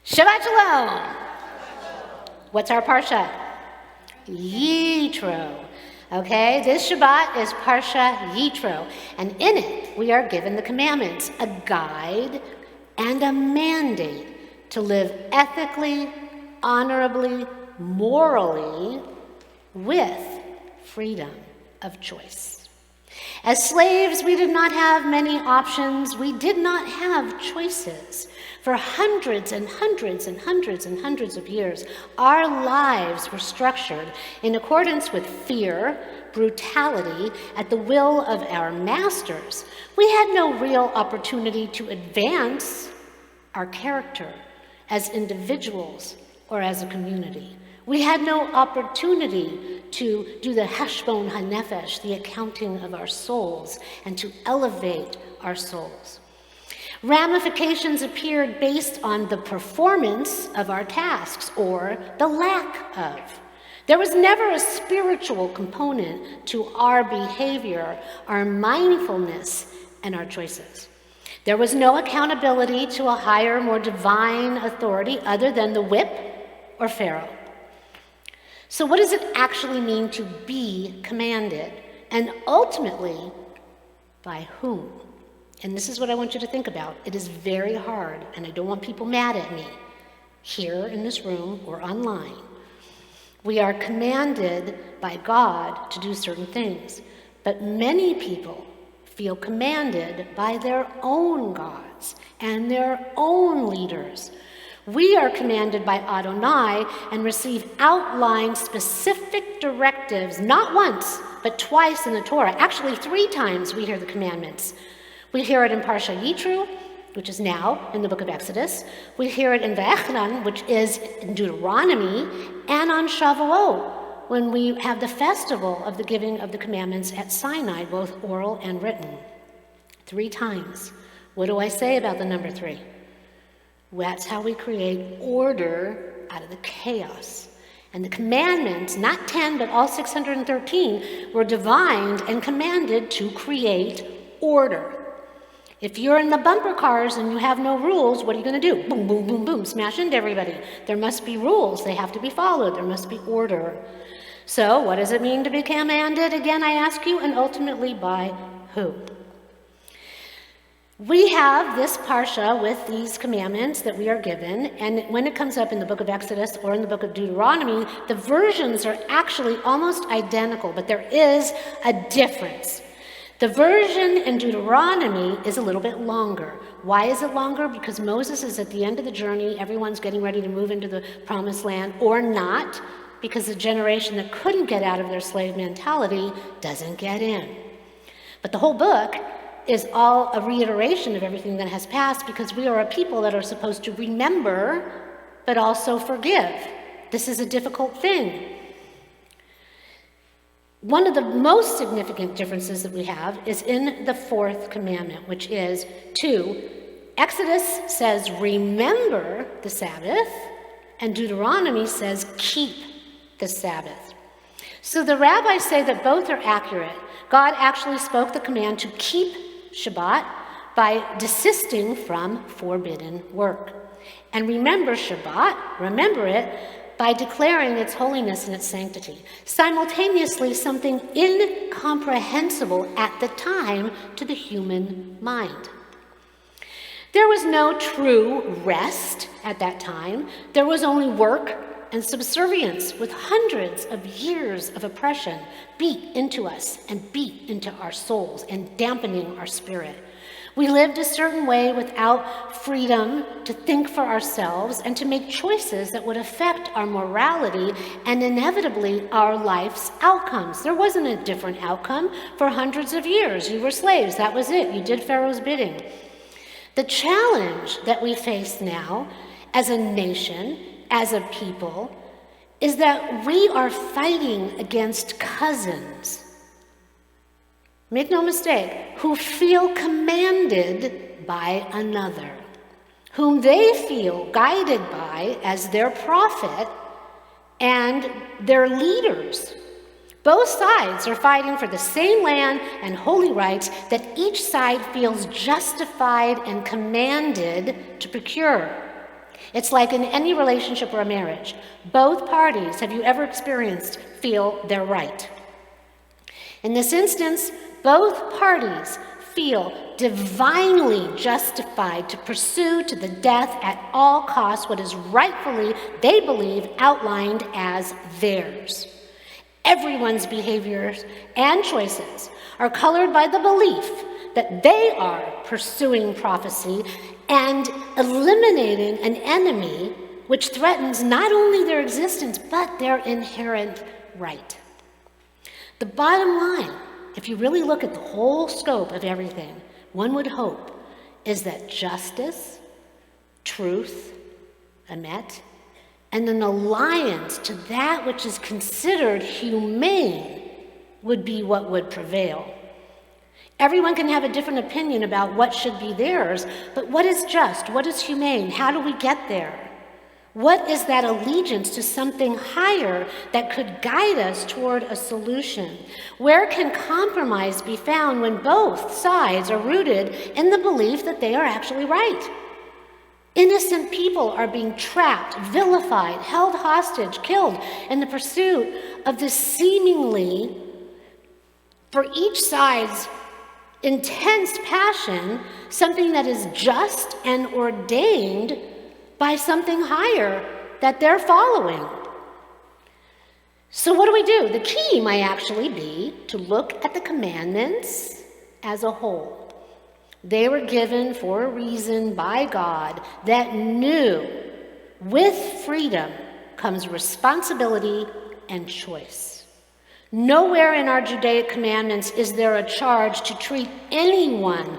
Shabbat Shalom. What's our parsha? Yitro. Okay, this Shabbat is Parsha Yitro, and in it we are given the commandments, a guide and a mandate to live ethically, honorably, morally, with freedom of choice. As slaves, we did not have many options. We did not have choices. For hundreds and hundreds and hundreds and hundreds of years, our lives were structured in accordance with fear, brutality, at the will of our masters. We had no real opportunity to advance our character as individuals or as a community. We had no opportunity to do the hashbon hanefesh, the accounting of our souls, and to elevate our souls. Ramifications appeared based on the performance of our tasks or the lack of. There was never a spiritual component to our behavior, our mindfulness, and our choices. There was no accountability to a higher, more divine authority other than the whip or Pharaoh. So what does it actually mean to be commanded? And ultimately, by whom? And this is what I want you to think about. It is very hard, and I don't want people mad at me, here in this room or online. We are commanded by God to do certain things, but many people feel commanded by their own gods and their own leaders. We are commanded by Adonai and receive outlined specific directives, not once, but twice in the Torah. Actually, 3 times we hear the commandments. We hear it in Parsha Yitro, which is now in the book of Exodus. We hear it in Va'echran, which is in Deuteronomy, and on Shavuot, when we have the festival of the giving of the commandments at Sinai, both oral and written. 3 times. What do I say about the number 3? That's how we create order out of the chaos. And the commandments, not 10, but all 613, were divined and commanded to create order. If you're in the bumper cars and you have no rules, what are you going to do? Boom, boom, boom, boom, smash into everybody. There must be rules. They have to be followed. There must be order. So what does it mean to be commanded? Again, I ask you, and ultimately by who? We have this parsha with these commandments that we are given, and when it comes up in the book of Exodus or in the book of Deuteronomy, the versions are actually almost identical, but there is a difference. The version in Deuteronomy is a little bit longer. Why is it longer? Because Moses is at the end of the journey, everyone's getting ready to move into the promised land, or not, because the generation that couldn't get out of their slave mentality doesn't get in. But the whole book is all a reiteration of everything that has passed, because we are a people that are supposed to remember, but also forgive. This is a difficult thing. One of the most significant differences that we have is in the 4th commandment, which is 2. Exodus says, remember the Sabbath, and Deuteronomy says, keep the Sabbath. So the rabbis say that both are accurate. God actually spoke the command to keep Shabbat by desisting from forbidden work. And remember Shabbat, remember it, by declaring its holiness and its sanctity. Simultaneously, something incomprehensible at the time to the human mind. There was no true rest at that time. There was only work and subservience, with hundreds of years of oppression beat into us and beat into our souls and dampening our spirit. We lived a certain way without freedom to think for ourselves and to make choices that would affect our morality and inevitably our life's outcomes. There wasn't a different outcome for hundreds of years. You were slaves, that was it. You did Pharaoh's bidding. The challenge that we face now as a nation, as a people, is that we are fighting against cousins, make no mistake, who feel commanded by another, whom they feel guided by as their prophet and their leaders. Both sides are fighting for the same land and holy rights that each side feels justified and commanded to procure. It's like in any relationship or a marriage. Both parties, have you ever experienced, feel they're right. In this instance, both parties feel divinely justified to pursue to the death at all costs what is rightfully, they believe, outlined as theirs. Everyone's behaviors and choices are colored by the belief that they are pursuing prophecy and eliminating an enemy which threatens not only their existence, but their inherent right. The bottom line, if you really look at the whole scope of everything, one would hope is that justice, truth, Emet, and an alliance to that which is considered humane would be what would prevail. Everyone can have a different opinion about what should be theirs, but what is just? What is humane? How do we get there? What is that allegiance to something higher that could guide us toward a solution? Where can compromise be found when both sides are rooted in the belief that they are actually right? Innocent people are being trapped, vilified, held hostage, killed in the pursuit of this seemingly, for each side's intense passion, something that is just and ordained by something higher that they're following. So what do? The key might actually be to look at the commandments as a whole. They were given for a reason by God that knew with freedom comes responsibility and choice. Nowhere in our Judaic commandments is there a charge to treat anyone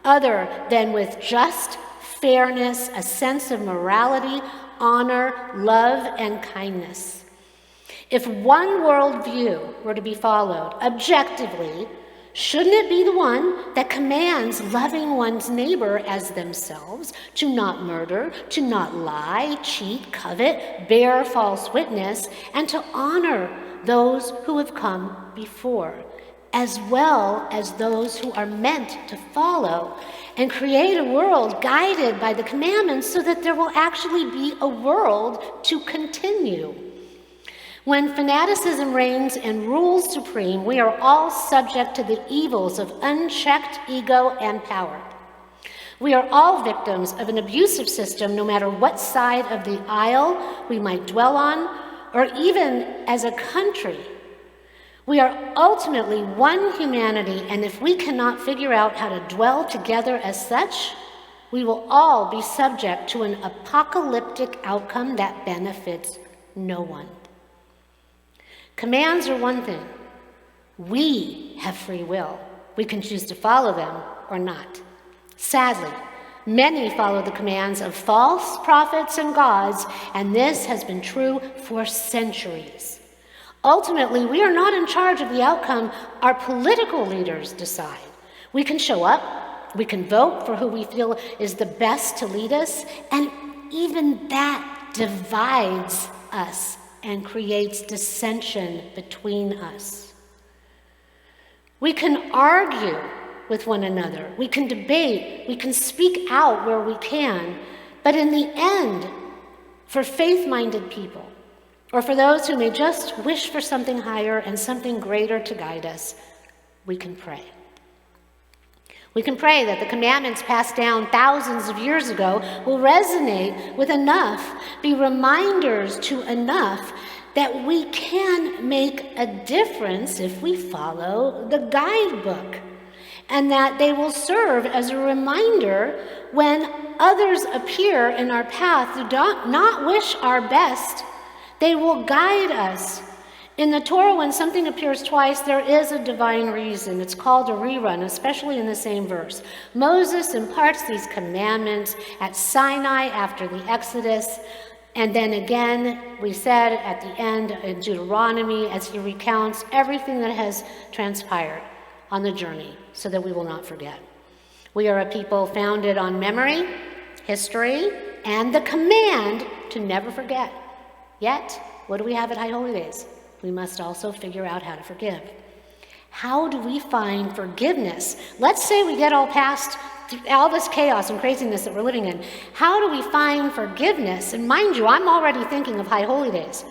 other than with just fairness, a sense of morality, honor, love, and kindness. If one worldview were to be followed objectively, shouldn't it be the one that commands loving one's neighbor as themselves, to not murder, to not lie, cheat, covet, bear false witness, and to honor those who have come before, as well as those who are meant to follow, and create a world guided by the commandments so that there will actually be a world to continue. When fanaticism reigns and rules supreme, we are all subject to the evils of unchecked ego and power. We are all victims of an abusive system, no matter what side of the aisle we might dwell on, or even as a country. We are ultimately one humanity, and if we cannot figure out how to dwell together as such, we will all be subject to an apocalyptic outcome that benefits no one. Commands are one thing. We have free will. We can choose to follow them or not. Sadly, many follow the commands of false prophets and gods, and this has been true for centuries. Ultimately, we are not in charge of the outcome. Our political leaders decide. We can show up, we can vote for who we feel is the best to lead us, and even that divides us and creates dissension between us. We can argue with one another, we can debate, we can speak out where we can, but in the end, for faith-minded people, or for those who may just wish for something higher and something greater to guide us, we can pray. We can pray that the commandments passed down thousands of years ago will resonate with enough, be reminders to enough that we can make a difference if we follow the guidebook, and that they will serve as a reminder when others appear in our path who do not wish our best. They will guide us. In the Torah, when something appears twice, there is a divine reason. It's called a rerun, especially in the same verse. Moses imparts these commandments at Sinai after the Exodus, and then again, we said at the end in Deuteronomy, as he recounts everything that has transpired on the journey, so that we will not forget. We are a people founded on memory, history, and the command to never forget. Yet, what do we have at High Holy Days? We must also figure out how to forgive. How do we find forgiveness? Let's say we get all past all this chaos and craziness that we're living in, how do we find forgiveness? And mind you, I'm already thinking of High Holy Days.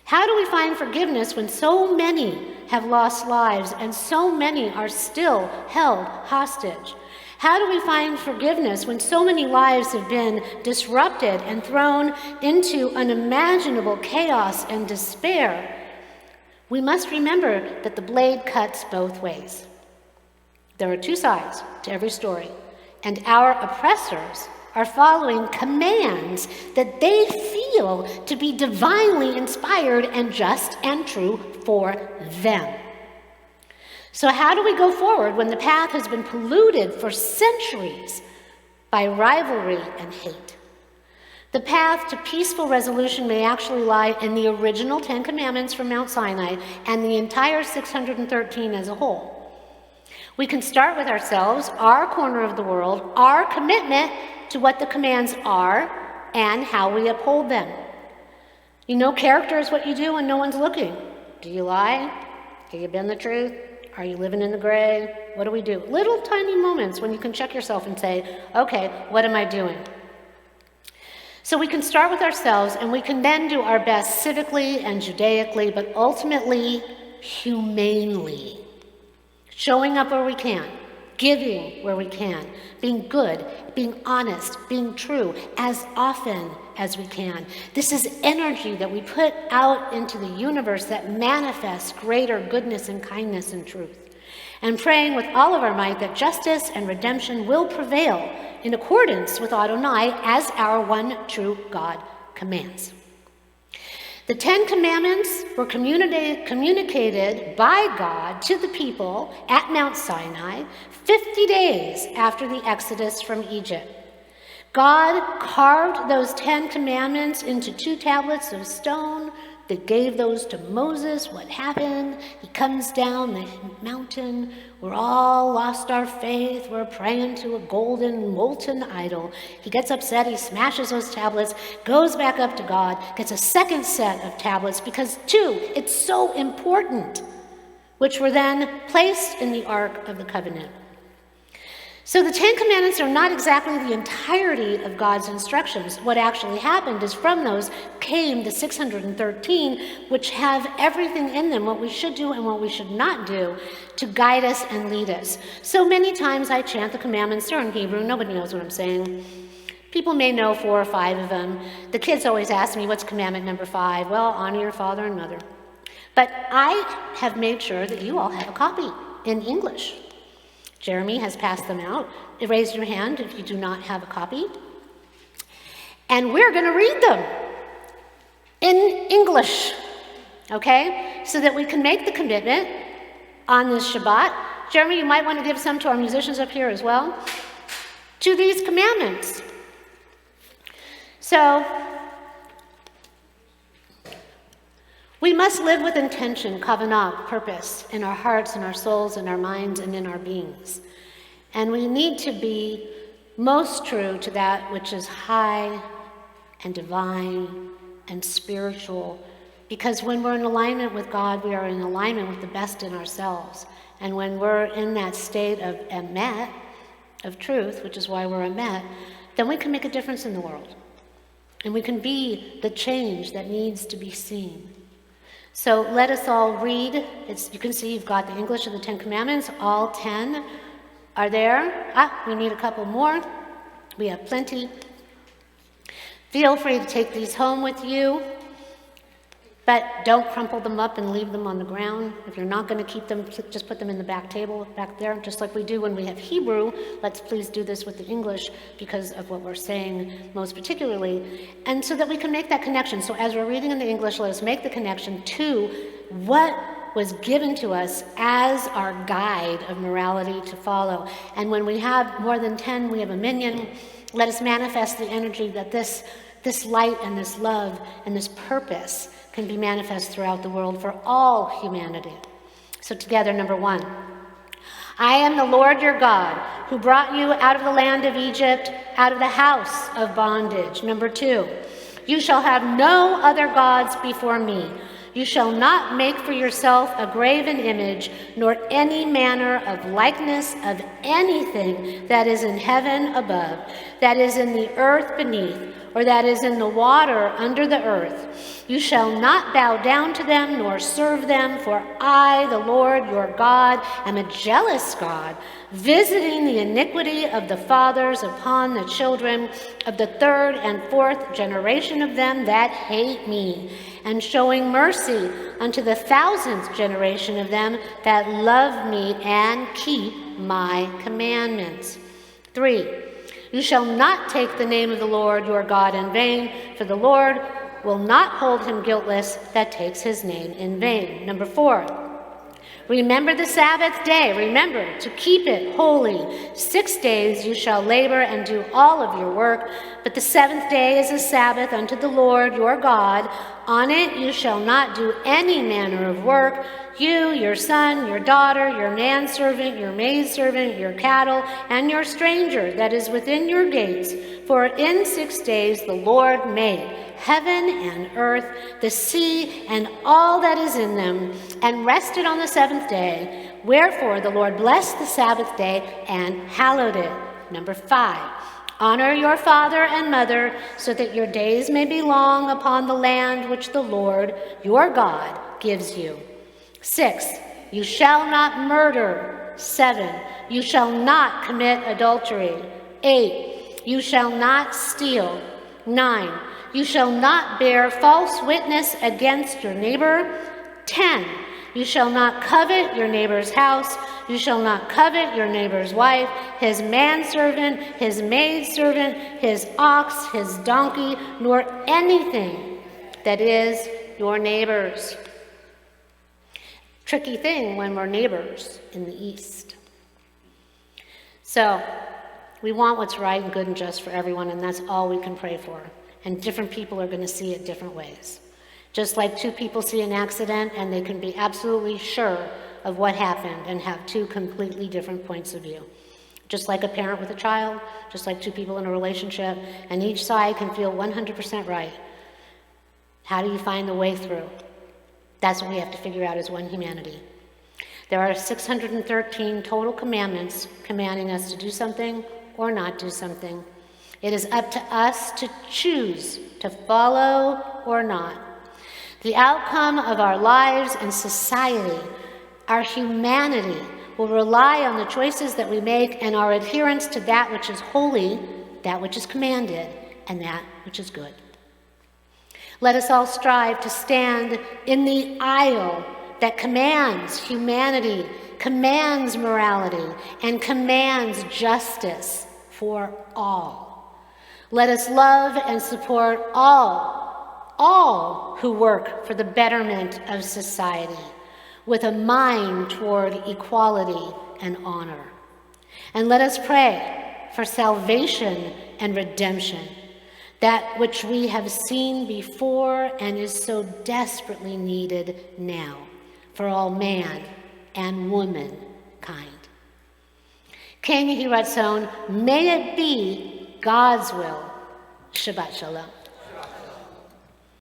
How do we find forgiveness when so many have lost lives and so many are still held hostage? How do we find forgiveness when so many lives have been disrupted and thrown into unimaginable chaos and despair? We must remember that the blade cuts both ways. There are two sides to every story, and our oppressors are following commands that they feel to be divinely inspired and just and true for them. So how do we go forward when the path has been polluted for centuries by rivalry and hate? The path to peaceful resolution may actually lie in the original 10 Commandments from Mount Sinai and the entire 613 as a whole. We can start with ourselves, our corner of the world, our commitment to what the commands are and how we uphold them. You know, character is what you do when no one's looking. Do you lie? Have you been the truth? Are you living in the gray? What do we do? Little tiny moments when you can check yourself and say, okay, what am I doing? So we can start with ourselves, and we can then do our best civically and Judaically, but ultimately humanely. Showing up where we can, giving where we can, being good, being honest, being true as often as we can. This is energy that we put out into the universe that manifests greater goodness and kindness and truth. And praying with all of our might that justice and redemption will prevail in accordance with Adonai as our one true God commands. The 10 Commandments were communicated by God to the people at Mount Sinai 50 days after the Exodus from Egypt. God carved those 10 Commandments into 2 tablets of stone. They gave those to Moses. What happened? He comes down the mountain. We're all lost our faith. We're praying to a golden, molten idol. He gets upset. He smashes those tablets, goes back up to God, gets a second set of tablets because, 2, it's so important, which were then placed in the Ark of the Covenant. So the 10 Commandments are not exactly the entirety of God's instructions. What actually happened is from those came the 613, which have everything in them, what we should do and what we should not do, to guide us and lead us. So many times I chant the commandments. They're in Hebrew. Nobody knows what I'm saying. People may know 4 or 5 of them. The kids always ask me, what's commandment number 5? Well, honor your father and mother. But I have made sure that you all have a copy in English. Jeremy has passed them out. Raise your hand if you do not have a copy. And we're going to read them in English, okay? So that we can make the commitment on this Shabbat. Jeremy, you might want to give some to our musicians up here as well, to these commandments. So, we must live with intention, kavanah, purpose, in our hearts, in our souls, in our minds, and in our beings. And we need to be most true to that which is high and divine and spiritual, because when we're in alignment with God, we are in alignment with the best in ourselves. And when we're in that state of Emet, of truth, which is why we're Emet, then we can make a difference in the world. And we can be the change that needs to be seen. So let us all read. You can see you've got the English of the 10 Commandments. All 10 are there. We need a couple more. We have plenty. Feel free to take these home with you, but don't crumple them up and leave them on the ground. If you're not going to keep them, just put them in the back table back there, just like we do when we have Hebrew. Let's please do this with the English because of what we're saying most particularly, and so that we can make that connection. So as we're reading in the English, let us make the connection to what was given to us as our guide of morality to follow. And when we have more than 10, we have a minion. Let us manifest the energy that this light and this love and this purpose can be manifest throughout the world for all humanity. So together, number 1. I am the Lord your God, who brought you out of the land of Egypt, out of the house of bondage. Number 2, you shall have no other gods before me. You shall not make for yourself a graven image, nor any manner of likeness of anything that is in heaven above, that is in the earth beneath, or that is in the water under the earth. You shall not bow down to them, nor serve them, for I, the Lord your God, am a jealous God, visiting the iniquity of the fathers upon the children of the third and fourth generation of them that hate me, and showing mercy unto the thousandth generation of them that love me and keep my commandments. 3. You shall not take the name of the Lord your God in vain, for the Lord will not hold him guiltless that takes his name in vain. Number 4. Remember the Sabbath day. Remember to keep it holy. 6 days you shall labor and do all of your work, but the seventh day is a Sabbath unto the Lord your God. On it you shall not do any manner of work, you, your son, your daughter, your manservant, your maidservant, your cattle, and your stranger that is within your gates. For in 6 days the Lord made heaven and earth, the sea, and all that is in them, and rested on the seventh day. Wherefore the Lord blessed the Sabbath day and hallowed it. Number 5. Honor your father and mother, so that your days may be long upon the land which the Lord your God gives you. 6. You shall not murder. 7. You shall not commit adultery. 8. You shall not steal. 9. You shall not bear false witness against your neighbor. 10. You shall not covet your neighbor's house. You shall not covet your neighbor's wife, his manservant, his maidservant, his ox, his donkey, nor anything that is your neighbor's. Tricky thing when we're neighbors in the East. So we want what's right and good and just for everyone, and that's all we can pray for. And different people are going to see it different ways. Just like two people see an accident and they can be absolutely sure of what happened and have two completely different points of view. Just like a parent with a child, just like two people in a relationship, and each side can feel 100% right. How do you find the way through? That's what we have to figure out as one humanity. There are 613 total commandments commanding us to do something or not do something. It is up to us to choose to follow or not. The outcome of our lives and society, our humanity, will rely on the choices that we make and our adherence to that which is holy, that which is commanded, and that which is good. Let us all strive to stand in the aisle that commands humanity, commands morality, and commands justice for all. Let us love and support all who work for the betterment of society, with a mind toward equality and honor. And let us pray for salvation and redemption, that which we have seen before and is so desperately needed now for all man and womankind. King Yitro, may it be God's will. Shabbat Shalom.